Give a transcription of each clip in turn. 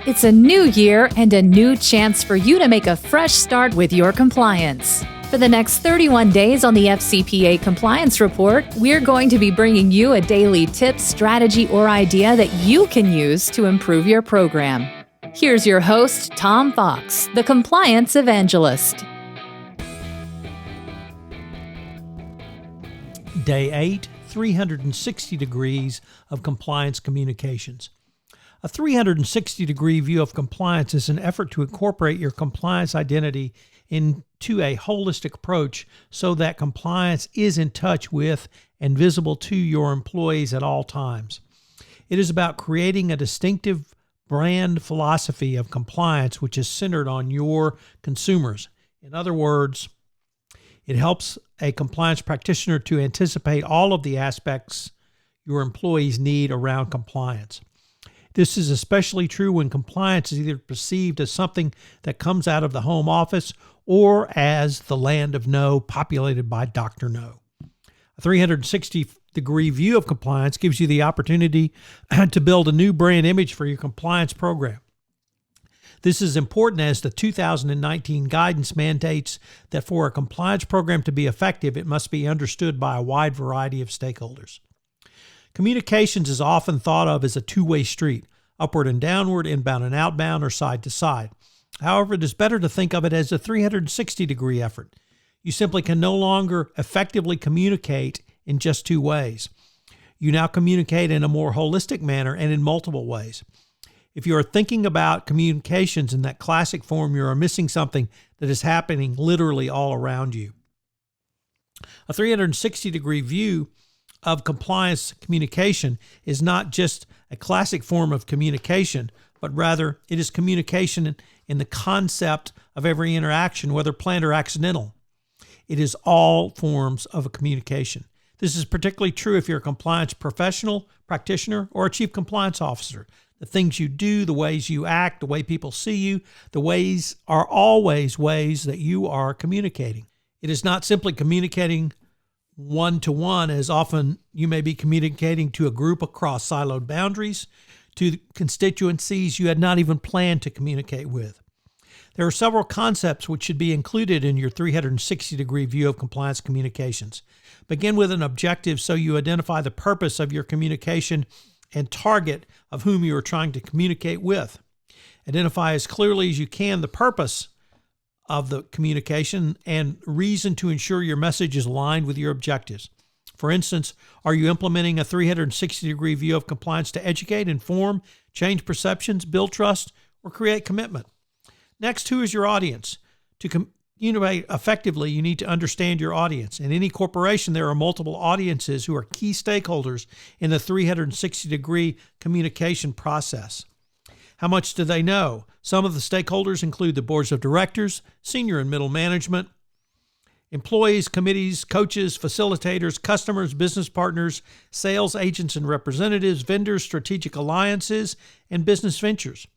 It's a new year and a new chance for you to make a fresh start with your compliance. For the next 31 days on the FCPA Compliance Report, we're going to be bringing you a daily tip, strategy, or idea that you can use to improve your program. Here's your host, Tom Fox, the Compliance Evangelist. Day 8, 360 degrees of compliance communications. A 360-degree view of compliance is an effort to incorporate your compliance identity into a holistic approach so that compliance is in touch with and visible to your employees at all times. It is about creating a distinctive brand philosophy of compliance which is centered on your consumers. In other words, it helps a compliance practitioner to anticipate all of the aspects your employees need around compliance. This is especially true when compliance is either perceived as something that comes out of the home office or as the land of no populated by Dr. No. A 360-degree view of compliance gives you the opportunity to build a new brand image for your compliance program. This is important as the 2019 guidance mandates that for a compliance program to be effective, it must be understood by a wide variety of stakeholders. Communications is often thought of as a two-way street, upward and downward, inbound and outbound, or side to side. However, it is better to think of it as a 360-degree effort. You simply can no longer effectively communicate in just two ways. You now communicate in a more holistic manner and in multiple ways. If you are thinking about communications in that classic form, you are missing something that is happening literally all around you. A 360-degree view of compliance communication is not just a classic form of communication, but rather it is communication in the concept of every interaction, whether planned or accidental. It is all forms of a communication. This is particularly true if you're a compliance professional, practitioner, or a chief compliance officer. The things you do, the ways you act, the way people see you, the ways are always ways that you are communicating. It is not simply communicating one-to-one, as often you may be communicating to a group across siloed boundaries, to constituencies you had not even planned to communicate with. There are several concepts which should be included in your 360-degree view of compliance communications. Begin with an objective so you identify the purpose of your communication and target of whom you are trying to communicate with. Identify as clearly as you can the purpose of the communication and reason to ensure your message is aligned with your objectives. For instance, are you implementing a 360-degree view of compliance to educate, inform, change perceptions, build trust, or create commitment? Next, who is your audience? To communicate effectively, you need to understand your audience. In any corporation, there are multiple audiences who are key stakeholders in the 360-degree communication process. How much do they know? Some of the stakeholders include the boards of directors, senior and middle management, employees, committees, coaches, facilitators, customers, business partners, sales agents and representatives, vendors, strategic alliances, and business ventures.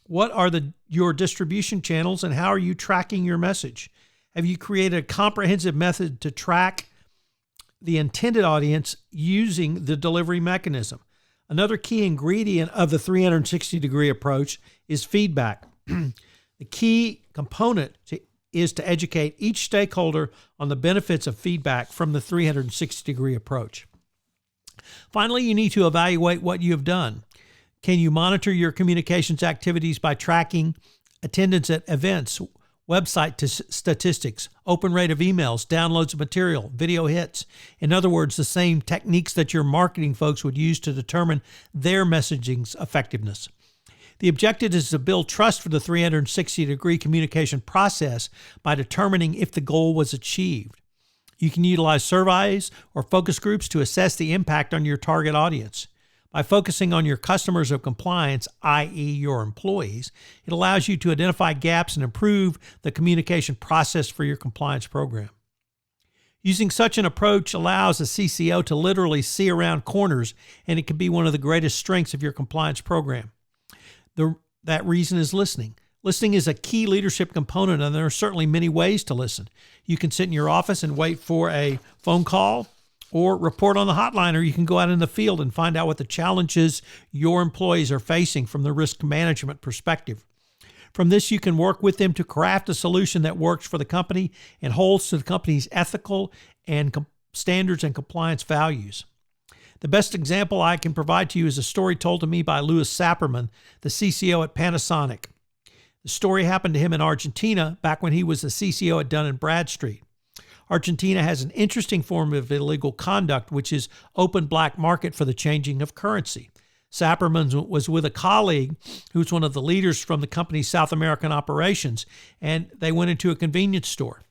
What are your distribution channels and how are you tracking your message? Have you created a comprehensive method to track the intended audience using the delivery mechanism? Another key ingredient of the 360-degree approach is feedback. The key component is to educate each stakeholder on the benefits of feedback from the 360-degree approach. Finally, you need to evaluate what you have done. Can you monitor your communications activities by tracking attendance at events, website statistics, open rate of emails, downloads of material, video hits? In other words, the same techniques that your marketing folks would use to determine their messaging's effectiveness. The objective is to build trust for the 360-degree communication process by determining if the goal was achieved. You can utilize surveys or focus groups to assess the impact on your target audience. By focusing on your customers of compliance, i.e. your employees, it allows you to identify gaps and improve the communication process for your compliance program. Using such an approach allows a CCO to literally see around corners, and it can be one of the greatest strengths of your compliance program. That reason is listening. Listening is a key leadership component, and there are certainly many ways to listen. You can sit in your office and wait for a phone call or report on the hotline, or you can go out in the field and find out what the challenges your employees are facing from the risk management perspective. From this, you can work with them to craft a solution that works for the company and holds to the company's ethical and standards and compliance values. The best example I can provide to you is a story told to me by Louis Sapperman, the CCO at Panasonic. The story happened to him in Argentina back when he was the CCO at Dun & Bradstreet. Argentina has an interesting form of illegal conduct, which is open black market for the changing of currency. Sapperman was with a colleague who's one of the leaders from the company's South American operations, and they went into a convenience store.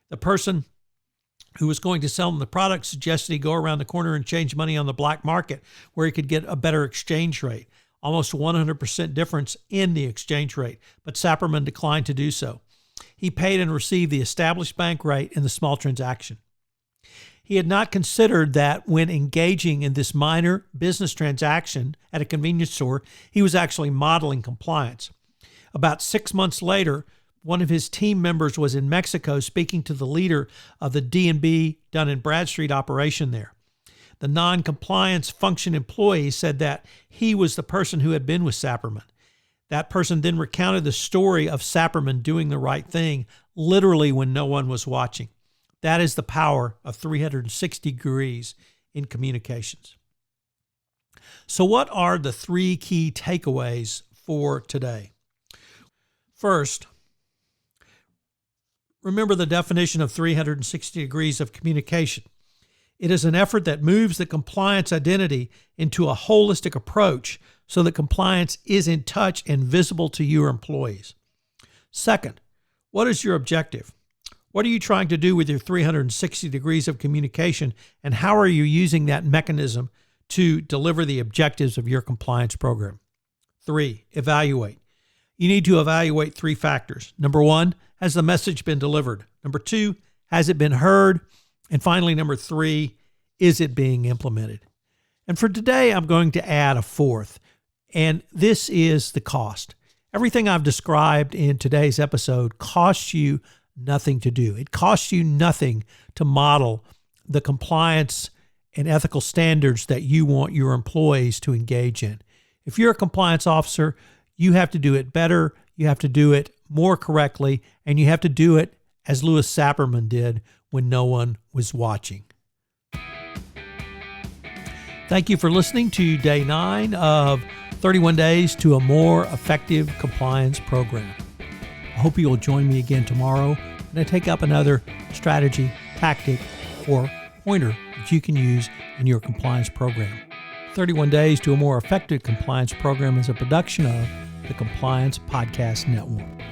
The person who was going to sell them the product suggested he go around the corner and change money on the black market where he could get a better exchange rate, almost 100% difference in the exchange rate, but Sapperman declined to do so. He paid and received the established bank rate in the small transaction. He had not considered that when engaging in this minor business transaction at a convenience store, he was actually modeling compliance. About 6 months later, one of his team members was in Mexico speaking to the leader of the D&B Dun & Bradstreet operation there. The non-compliance function employee said that he was the person who had been with Sapperman. That person then recounted the story of Sapperman doing the right thing, literally when no one was watching. That is the power of 360 degrees in communications. So what are the 3 key takeaways for today? First, remember the definition of 360 degrees of communication. It is an effort that moves the compliance identity into a holistic approach so that compliance is in touch and visible to your employees. Second, what is your objective? What are you trying to do with your 360 degrees of communication, and how are you using that mechanism to deliver the objectives of your compliance program? 3, evaluate. You need to evaluate 3 factors. Number 1, has the message been delivered? Number 2, has it been heard? And finally, number 3, is it being implemented? And for today, I'm going to add a 4th, and this is the cost. Everything I've described in today's episode costs you nothing to do. It costs you nothing to model the compliance and ethical standards that you want your employees to engage in. If you're a compliance officer, you have to do it better, you have to do it more correctly, and you have to do it as Louis Sapperman did when no one was watching. Thank you for listening to Day 9 of 31 Days to a More Effective Compliance Program. I hope you will join me again tomorrow when I take up another strategy, tactic, or pointer that you can use in your compliance program. 31 Days to a More Effective Compliance Program is a production of the Compliance Podcast Network.